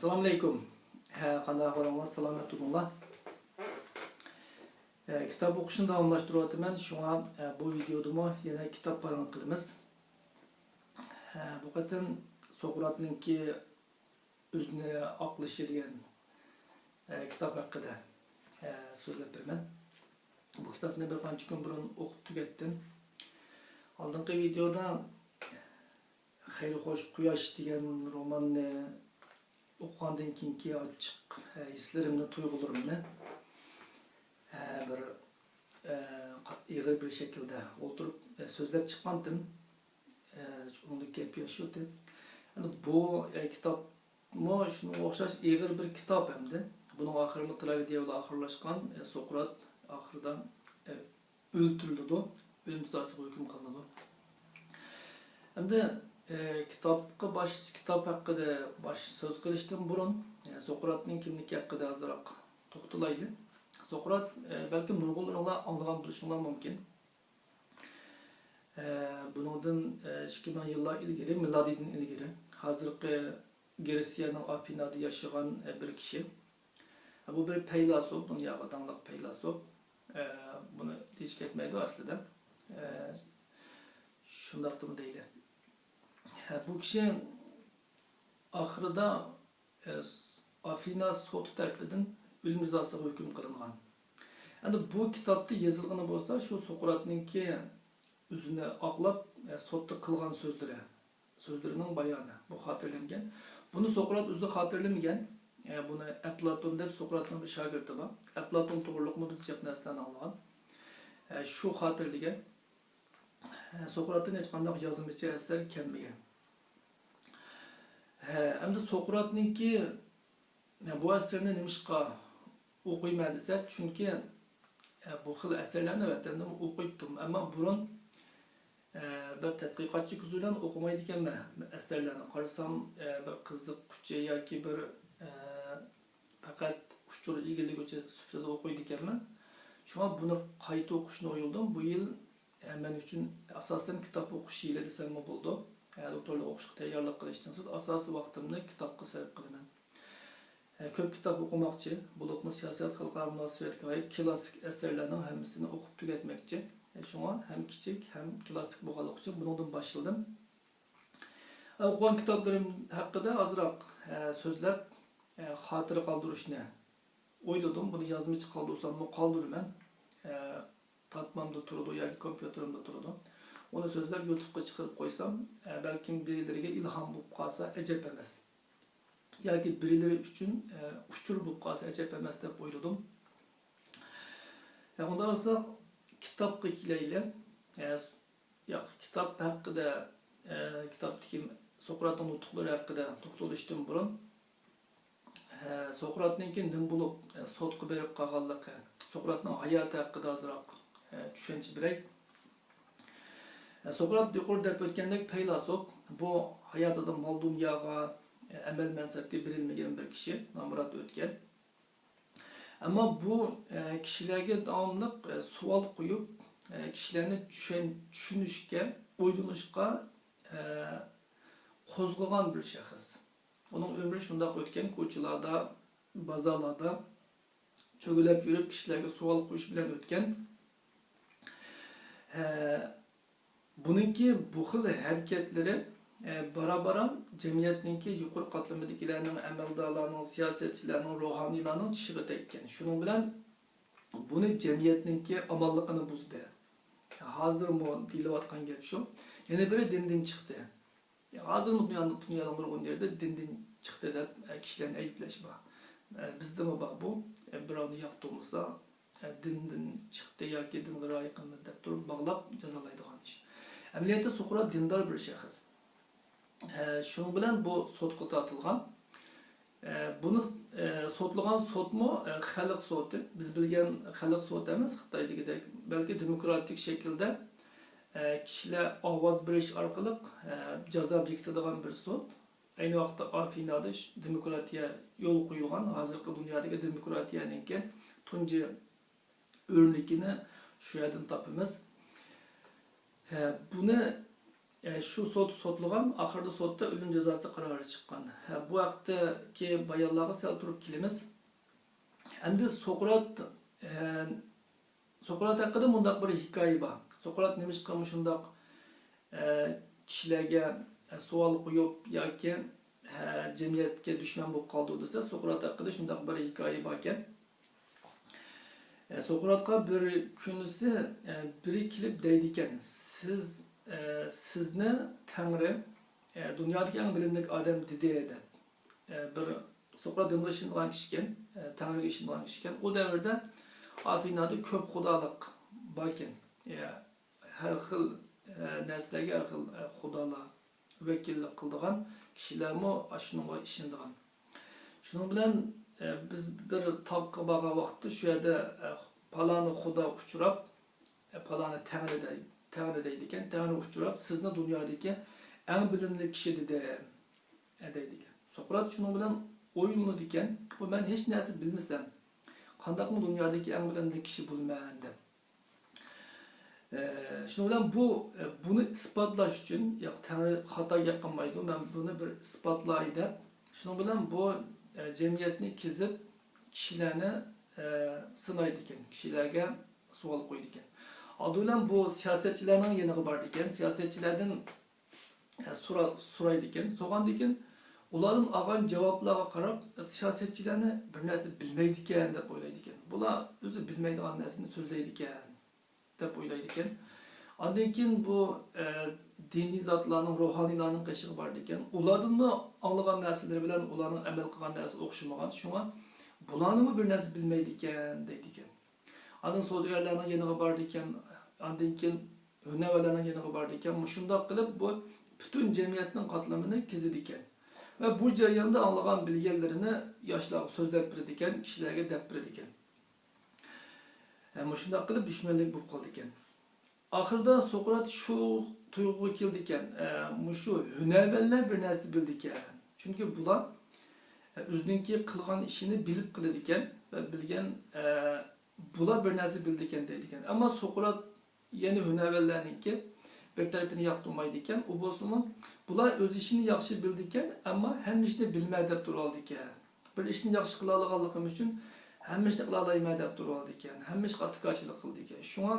Assalamu alaikum. Qanday ahvolingiz? Salomat turinglar. Kitob o'qishni davomlashtiryapman. Shunga bu videoda yana kitob paran qilamiz. Bu qatim Sokratningki o'zini oqlashi degan kitob haqida so'zlab beraman. Bu kitobni bir qancha kun burun o'qib tugatdim. Oldingi videoda Xeyri xo'sh quyosh degan romanni o'qigandan keyingi ochiq hislarimni, tuyg'ularimni bir ig'ir bir shaklda o'tirib so'zlab chiqqandim. Unda kayfiyat shu. Yani bu kitobmi shunga o'xshash ig'ir bir kitob hamda. Buning oxirini tragediyaga oxirlashgan Sokrat oxirida o'ltirildi, o'lim jazosiga hukm qilindi. Hamda kitap haqida söz qilishdan burun Sokratning kimligi haqida azroq to'xtalaylik. Sokrat balki nurg'unlar anglagan bo'lishinglar mumkin. Bundan 2000 yillar ilgari, milodiydan ilgari, hozirgi Gretsiyaning Afinada yaşayan bir kishi. Bu bir faylasuf, dunyoga tanliq faylasuf. Buni hech ketmaydi aslida. Shundaqmi deydi. Bu kishi oxirida Afina soti tarafidan o'lim jazosiga hukm qilingan. Endi bu kitobda yozilgani bo'lsa, shu Sokratningki o'zini oqlab sotda qilgan so'zlarining bayoni bu xotirlangan. Buni Sokrat o'zi xotirlamagan. Buni Aflatun deb Sokratning bir shogirdi bor. Aflatun to'g'riliqmi biz jab narsalarni anglagan. Shu xotirlagan. Sokratning hech qanday yozimicha asar kelmagan. Endi Sokratningki bu asarni nimishqa o'qiyman desa, chunki bu xil asarlarni vatandan o'qiydim, ammo burun bir tadqiqotchi ko'zi bilan o'qimaydi ekanman. Asarlarni qarasam bir qiziquvchi yoki bir faqat ushchur egilligüchi sifatida o'qiydi ekanman. Shunga buni qayta o'qishni o'yladim. Bu yil men uchun asosan kitob o'qish yili desam bo'ldi. Doktorlik o'qishga tayyorlik qilishdan so'ng asosiy vaqtimni kitobga sarf qilaman. Ko'p kitob o'qimoqchi, bo'libmi siyosat, xalqaro munosabatga oid klassik asarlarning hammasini o'qib tugatmoqchi. Shunga ham kichik, ham klassik bo'lganligi uchun bundan boshladim. O'qigan kitoblarim haqida ozroq so'zlab xotira qoldirishni o'yladim. Buni yozmachi qoldirsam qoldiraman. Tatmamda turadi yoki kompyuterimda turadi. Onu so'zlab YouTube'ga chiqarib qo'ysam, balkim birilariga ilhom bo'lib qolsa ajab emas. Yoki birilari uchun ushchur bo'lib qolsa ajab emas deb o'yladim. Unda esa kitobga kelaylik. Kitob haqida, kitobdagi Sokratning nutuqlari haqida to'xtalishdan burun Sokratningki nim bo'lib sotga berib qolganligi, Sokratning hayoti haqida ozroq tushuncha beray. Sokrat yuqorida o'tgandek faylasuf, bu hayotida mol dunyoga, amal mansabga berilmagan bir kishi, nomurod o'tgan. Ammo bu kishilarga davomli savol qo'yib, kishilarni tushunishga, o'ylanishga qo'zg'agan bir shaxs. Uning umri shunday o'tgan, ko'chalarda, bozorlarda cho'g'ilab yurib, kishilarga savol qo'yish bilan o'tgan. Buningki bu xil harakatlari barabaran jamiyatningki yuqori qatlamidagilarning, amaldorlarning, siyosatchilarning, ruhoniylarning tishiga tekkan. Shuning bilan buni jamiyatningki amonligini buzdi. Hozir mo deyilayotgan gap shu. Yana biri dindan chiqdi. Hozir dunyoning nurg'un yerda dindan chiqdi deb kishilarni ayblash bor. Bizda mi bor bu? Birovni yoqtirmasa dindan chiqdi yoki dinga rioya qilmadi deb turib bog'lab jazolaydigan ish. Amaliyotda Sokrat dindor bir shaxs. Shuning bilan bu sotga tortilgan. Buni sotlagan sotmi xalq soti. Biz bilgan xalq soti emas, Xitoydagidek, balki demokratik shaklda kishilar ovoz berish orqali jazo bekitadigan bir sot. Ayni vaqtda Afinada demokratiya yo'l qo'yilgan, hozirgi dunyodagi demokratiyaning tunji o'rnikini shu yerdan topamiz. Buni Şu sotluğan, ahırda sotda ölüm cezası kararı çıkan. Bu vaktdaki bayanlarga sal turup kelimiz. Endi Sokrat hakkında mundaq bir hikoya bor. Sokrat nemishqa mushundaq kishilarga savol qo'yib yoki jamiyatga dushman bo'lib qoldi desa, Sokrat haqida shundaq bir hikoya bor ekan. Sokratga bir kunisi biri kelib deydi ekan, sizni Tangri dunyodagi eng bilimli odam dedi edi. Bir Sokrat dinga ishongan kishi ekan, Tangriga ishongan kishi ekan. O davrda Afinada ko'p xudolik bor ekan. Har xil narsalarga har xil xudolar vakillik qildigan kishilarmi shunga ishonadigan. Shuning bilan biz bir tog'ga borgan vaqtda shu yerda paloni xudo uchrab, paloni Tangri deydi ekan. Tangri uchrab, sizni dunyodagi eng bilimli kishi dedi ekan. Sokrat shuning bilan o'ylanadi ekan, bu men hech narsa bilmasam, qandaqmi dunyodagi eng bilimli kishi bo'lman deb. Shuning bilan buni isbotlash uchun, yo'q Tangri xato qilmaydi, men buni bir isbotlay deb, shuning bilan bu jamiyatni kezib kishilarni sinaydi ekan, kishilarga savol qo'ydi ekan. Aldılan bu siyosatchilarning yeniga bordi ekan, siyosatchilardan so'raydi ekan, so'g'andi ekan, ulardan olgan javoblarga qarab siyosatchilarni bir narsa bilmaydi ekan deb o'ylaydi ekan. Bular o'zi bilmaydigan narsani so'zlaydi ekan deb o'ylaydi ekan. Ondan keyin bu diniy zotlarning, ruhoniylarning qishiga bordi ekan. Ulardanmi anglagan narsalari bilan ularning amal qilgan narsa o'xshamagan. Shunga bularni bir narsa bilmaydi ekan deydi ekan. Ondan savdogarlarning yeniga bordi ekan. Ondan keyin hunavarlarning yeniga bordi ekan. Shundoq qilib bu butun jamiyatning qatlamini kezidi ekan. Ve bu jarayonda anlagan bilgilerini yoshlarga so'zlab berdi ekan, kishilarga deb berdi ekan. Shundoq qilib dushmanlik bo'lib qoldi ekan. Oxirida Sokrat shu tuyg'uga keldi ekan, shu hunarvanlar bir narsa bildi ekan. Chunki bular o'zininki qilgan ishini bilib qiladi ekan va bilgan bular bir narsa bildi ekan deydi ekan. Ammo Sokrat yeni hunarvanlarniki bir tarafini yoqtirmaydi ekan. U bo'lsa-mu bular o'z ishini yaxshi bildi ekan, ammo hamma ishni bilmaydi deb turoldi ekan. Bir ishni yaxshi qila olganligim uchun hamma ishni qila olmayman deb turoldi ekan. Hamma ishga qattiqchilik qildi ekan. Shunga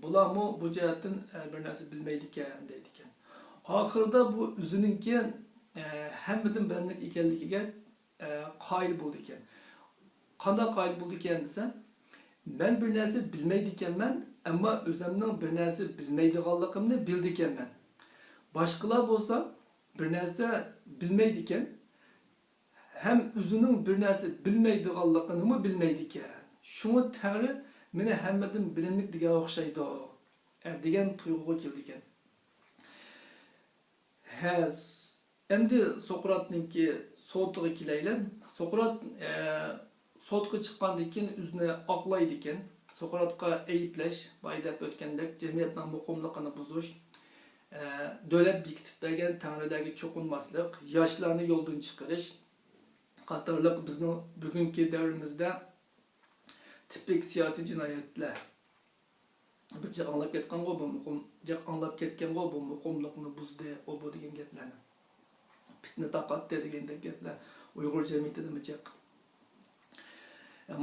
bularmi bu jihatdan bir narsa bilmaydi ekan deydi ekan. Oxirida bu o'zininki hammadan bilimli ekanligiga qoyil bo'ldi ekan. Qanday qoyil bo'ldi ekan desa, men bir narsa bilmaydi ekanman, ammo o'zimning bir narsa bilmaydiganligimni bildi ekanman. Başkalar bo'lsa bir narsa bilmaydi ekan, hem o'zining bir narsa bilmaydiganligini bilmaydi ekan. Shuni Tangri meni hammadan bilimli degan o'xshaydi degan tuyg'uga keldi ekan. Endi Sokratningki so'tiga kelaylik. Sokrat so'tga chiqqandan keyin o'zini oqlaydi ekan. Sokratga ayiblash, boydab o'tgandek jamiyatning muqimligini buzish, davlat bekitib bergan Tangridagi cho'qinmaslik, yoshlarni yo'ldan chiqarish qatorliq bizning bugungi davrimizda tipik siyosiy jinoyatlar. Biz anglab ketgan bu muqimlikni buzdi, o bu degan gaplarni. Fitna taqatdi degandek gaplar Uyg'ur jamiyatida michiq.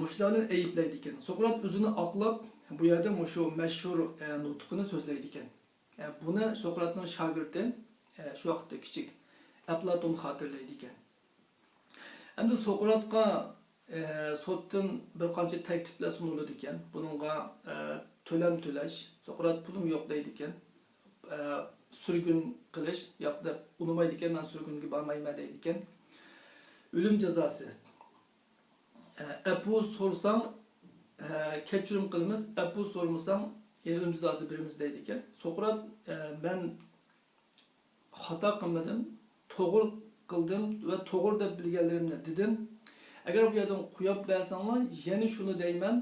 Mushlarni ayiblaydi ekan. Sokrat o'zini oqlab, bu yerda shu mashhur nutqini so'zlaydi ekan. Buni Sokratning shogirdi shu vaqtda kichik Aflatun xotirlaydi ekan. Endi Sokratga sotdan bir qancha takliflar suniladi ekan. Buningga to'lam to'lash, Sokrat pulim yo'q deydi ekan. Sürgün qilish, yo'qda unumaydi ekan, men sürgünga bormayman deydi ekan. O'lim jazosi. Apu so'rsang kechirim qilamiz, apu so'rmasang o'lim jazosi beramiz deydi ekan. Sokrat men xato qilmadim, to'g'ri qildim va to'g'ri deb bilganlarimni dedim. Agar bu yerdan qo'yib bersanglar, yana shuni deyman.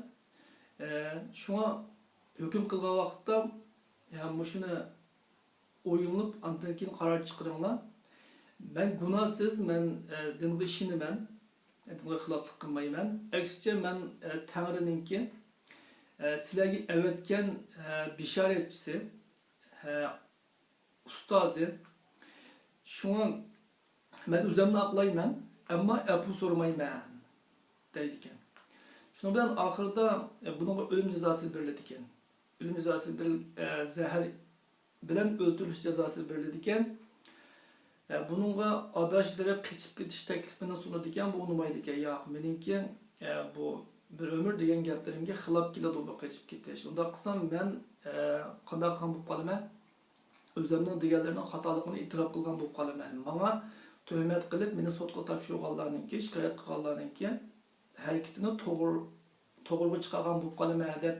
Shunga hukm qilgan vaqtda shuni o'yinib, andan keyin qaror chiqaringlar. Men gunohsiz, men dinga ishonaman, dinga xiloflik qilmayman. Aksicha men Tangrininki sizlarga avatgan bishoratchisi, ustozi. Şuna ben özümni aqlayman, ammo apu so'ramayman deydi ekan. Şunun bilan oxirida bunga o'lim jazosi beriladi ekan. O'lim jazosi zahar bilan o'ldirilish jazosi beriladi ekan. Bununla adashlari qechib ketish taklifini sunadi ekan, bu unmaydi ekan. Yo'q, meningki bu bir ömür degan gaplarimga xilof keladi bu qechib ketish. Unda qilsam men qanday ham bo'lib qolaman? O'zimning deganlarining xatoligini e'tirof qilgan bo'lib qolaman. Menga tuhmat qilib meni sudga topshirganlarninki, shikoyat qilganlarninki harakatini to'g'ri chiqargan bo'lib qolaman deb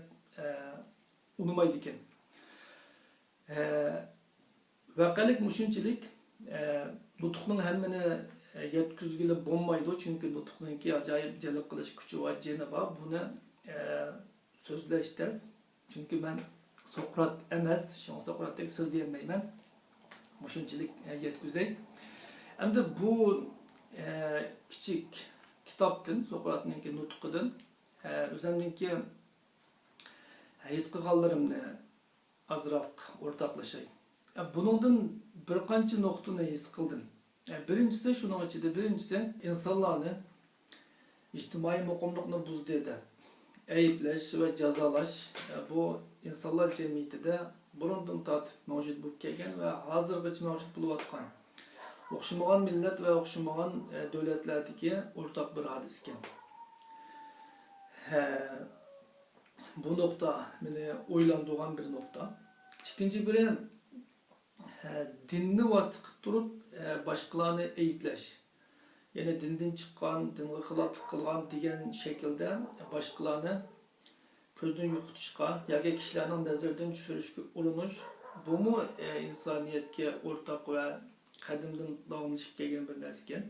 unmaydi ekan. Vaqalik mushunchilik nutqning hammani yetkizgili bo'lmaydi, chunki nutqninki ajoyib jalb qilish kuchi va jini bor. Buni so'zlash tez. Chunki men Sokrat emas, shon Sokratdek so'zlayolmayman. Mushunchilik yetkizay. Endi bu kichik kitobdan, Sokratninki nutqidan o'zimninki his qilganlarimni azroq o'rtoqlashay. Buningdan bir qancha nuqtani his qildim. Birinchisi shuning ichida birinchisi insonlarni ijtimoiy muqimlikni buzdi deb ayıplash va jazolash bu insonlar jamiyatida burundan tortib mavjud bo'lib kelgan va hozirgacha mavjud bo'layotgan o'xshamagan millat va o'xshamagan davlatlardagi o'rtaq bir hadis ekan. Bu nokta meni o'ylantirgan bir nokta. İkinci biri dinni vasıta qilib turib boshqalarni ayıplash. Yani dinden chiqqan, dinga xiloflik qilgan degan shaklda boshqalarni ko'zdan yo'qotishga yoki kishilarning nazaridan tushirishga urinish, bu mu insoniyatga o'rtoq va qadimdan davomlashib kelgan bir narsa ekan.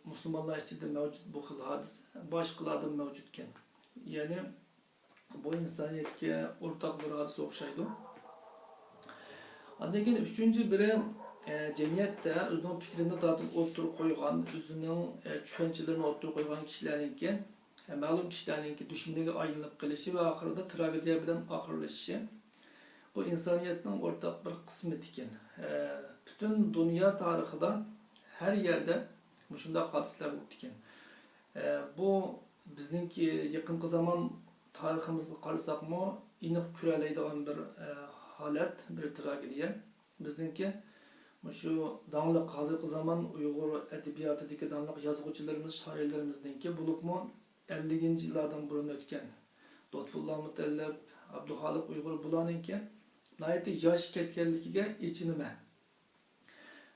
Musulmonlar ichida mavjud bu xil hodisa boshqalarda mavjud ekan. Ya'ni bu insoniyatga o'rtoq bir hodisa o'xshaydi. Ondan keyin uchinchi biri jamiyatda o'zining fikrini tortib o'tirib qo'ygan, o'zining tushunchalarini o'tirib qo'ygan kishilarningki, ma'lum kishilarningki dushmaniga aylanib qilishi va oxirida tragediya bilan oxirlashishi bu insoniyatning o'rtaq bir qismi ekan. Butun dunyo tarixida har yerda shunday hodisalar bo'ldi ekan. Bu bizningki yaqinqi zamon tariximizni qarasaqmi, aniq ko'ralaydigan bir holat, bir tragediya. Bizningki şu danlıq hozirgi zaman Uyg'ur adabiyotidagi danlıq yozuvchilarimiz, shoirlarimizningki bo'libmi 50-yillardan burun o'tgan Lutfullo Mutallab, Abduxoliq Uyg'ur bularningki nihoyatda yosh ketganligiga echinaman.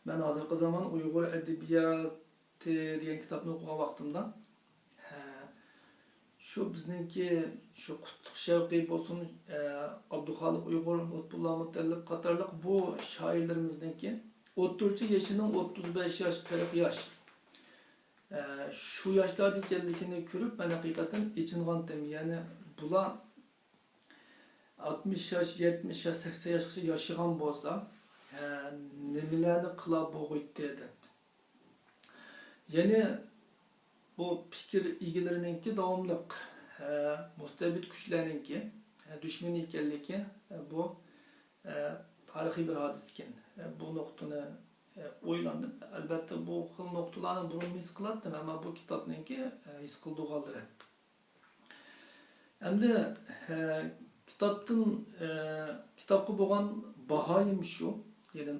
Men hozirgi zaman Uyg'ur adabiyoti degan kitobni o'qigan vaqtimda şu bizningki şu Qutlug' Shavqiy bo'lsin, Abduxoliq Uyg'ur, Lutfullo Mutallab qatorliq bu shoirlarimizningki 30 yaşının 35 yaş, 40 yaş. Şu yaşlarda ekanligini ko'rib, men haqiqatan ichingandim. Yani bular 60 yaş, 70 yaş, 80 yaşgacha yaşagan bo'lsa, nimalarni qila bo'g'iydi dedi. Yani bu fikir egalarininki davomliq mustabid kuchlarninki dushman ekanligi bu tarixiy bir hadis ekan. Bu nuqtani o'ylandim. Albatta bu xil nuqtalarni burun his qilardim, ammo bu kitobninki his qildiganlari. Endi kitobga bo'lgan bahoyim shu, ya'ni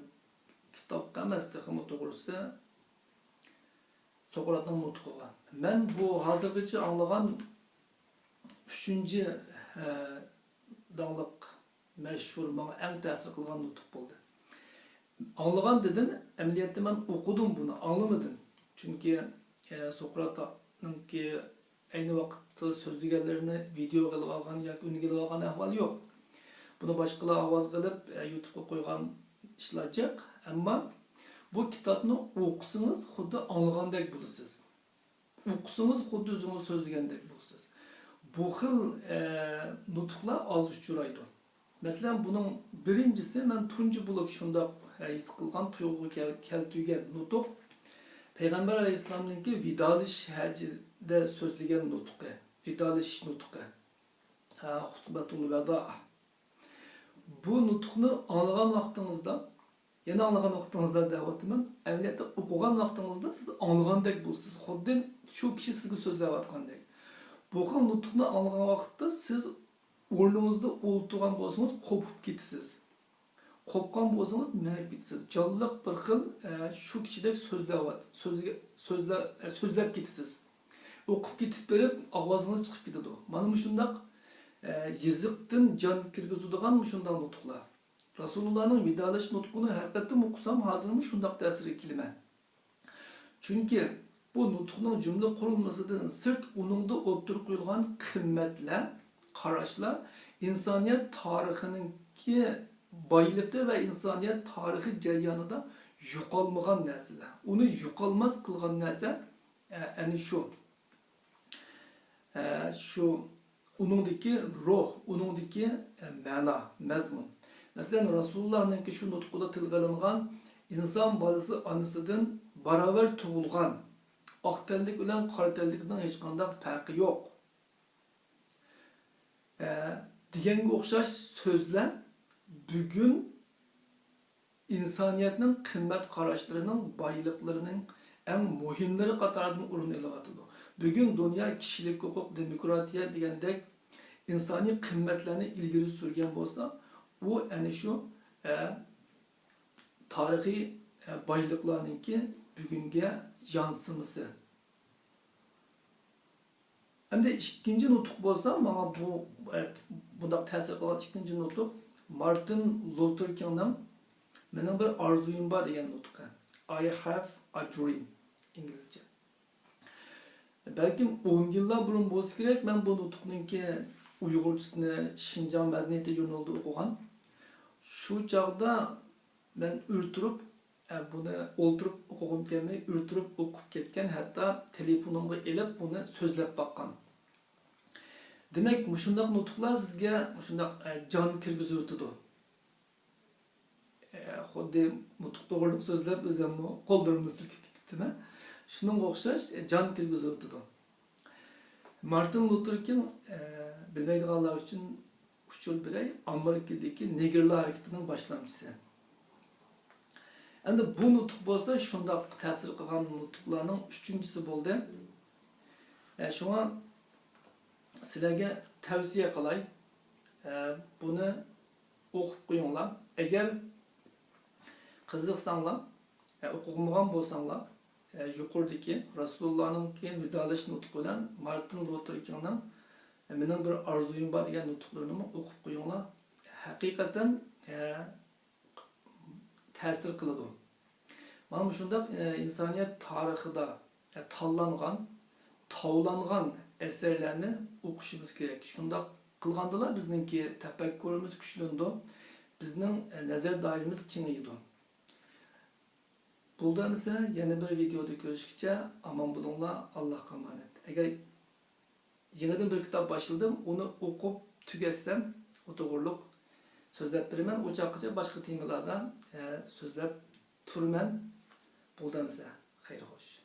kitobga emas, texmi to'g'risi Sokratning nutqiga. Men bu hozirgacha anglagan 3-chi danliq mashhur, menga eng ta'sir qilgan nutq bo'ldi. Anlagan dedim, emniyette ben okudum bunu, anlamadım. Çünkü Sokrat'ınki aynı vakitte sözlügerlerini video kılıp algan, ya ünlü kılıp algan ahval yok. Bunu başkaları avaz kılıp YouTube'a koygan işler yok. Ama bu kitabını okusanız, xuddi anlagandek bulursunuz. Okusanız, xuddi özünüz sözlügendek bulursunuz. Bu xil nutqlar az uçuraydı. Mesela bunun birincisi, ben tuncu bulup şunda his qilgan, tuyg'uga keltirgan nutq Peygamber Aleyhisselam'nınki vidalish hajida so'zlagan nutqi, vidalish nutqi, xutbatul vada. bu nutuknu anlagan vaqtingizda, yana anlagan vaqtingizda deyapman, emniyette o'qigan vaqtingizda siz anlagandek bo'lsiz. Xuddi shu kishi sizga so'zlayotgandek. Bu xil nutukni anlagan vaqtda siz o'rningizda o'tirgan bo'lsangiz, qopib ketasiz. Qopgan bo'lsangiz, menib ketasiz. Jonliq bir xil shu kishidek so'zlab ketasiz. O'qib ketib berib, ovozingiz chiqib ketadi. Mana shundaq yiziqdan jon kirgizadigan shunday nutuqlar. Rasulullahning vidolash nutqini haqiqatan o'qisam, hozirmi shundaq ta'sirga kelaman. Chunki bu nutuqning jumla qurilmasidan sirt uningda o'tirib qo'yilgan qimmatlar, qarashlar insoniyat tarixininki boyligi va insoniyat tarixi jarayonida yo'qolmagan narsalar. Uni yo'qolmas qilgan narsa ana shu uningdagi ruh, uningdagi ma'no, mazmun. Masalan, Rasulullahning shu nutqida tilga olingan inson bolasi onasidan barobar tug'ilgan, oq tanlik bilan qora tanlikning hech qanday farqi yo'q deganga o'xshash so'zlar bugun insoniyatning qimmat qarashlarining, boyliklarining eng muhimlari qatoridan o'rin olyapti. Bugun dunyo kishilik huquq, demokratiya degandek insoniy qimmatlarni ilgari surgan bo'lsa, u ana shu tarixiy boyliqlarningki bugunga yansımısı. Hem de ikinci nutuk bo'lsa, mana bundaq ta'sir qilgan ikkinchi nutuk Martin Luther King'ning "Mening bir orzuyim bor" degan nutuqi. I have a dream İngilizce. Belki 10 yıllar burun bo'lsa kerak, men bu nutuqninki Uyg'urchasini Xinjiang madaniyati jurnalida o'qigan. Shu chaqda men o'rtirib buni o'ltirib o'qib kelmay, o'rtirib o'qib ketgan, hatto telefonimga elib buni so'zlab boqqan. Demak, shundaq nutuqlar sizga shundaq jon kirgizib o'tadi. Xuddi nutuq to'g'rilib so'zlab o'zimni qo'llarimni silkib ketibdi-mi? Shunga o'xshash jon kirgizib o'tadi. Martin Luther King bilmaydiganlar uchun uçul birey Amerika'daki Negerlar hareketining boshlamchisi. Endi bu nutuq bo'lsa, shundaq ta'sir qilgan nutuqlarning 3-chisi bo'ldi. Shunga sizlarga tavsiya qilay. Buni o'qib qo'yinglar. Agar qiziqsanglar, o'qimagan bo'lsanglar, yuqoridagi Rasulullahning vidolash nutqi bilan Martin Luther King'ning "Mening bir orzuyim bor" degan nutuqlarini o'qib qo'yinglar. Haqiqatan ta'sir qiladi. Mana shundaq insoniyat tarixida tanlangan, tovlangan eserlarni o'qishimiz kerak. Shundaq qilgandalar bizningki tafakkurimiz kuchlandi, bizning nazar doiramiz kengaydi. Buldamsa yana bir videoda ko'rishguncha omon bo'linglar, Allohga emanet. Agar yenidan bir kitob boshladim, uni o'qib tugatsam, o'to'g'riliq so'zlab beraman. O'chaqacha boshqa temalarda so'zlab turman. Buldamsa xayr xo'sh.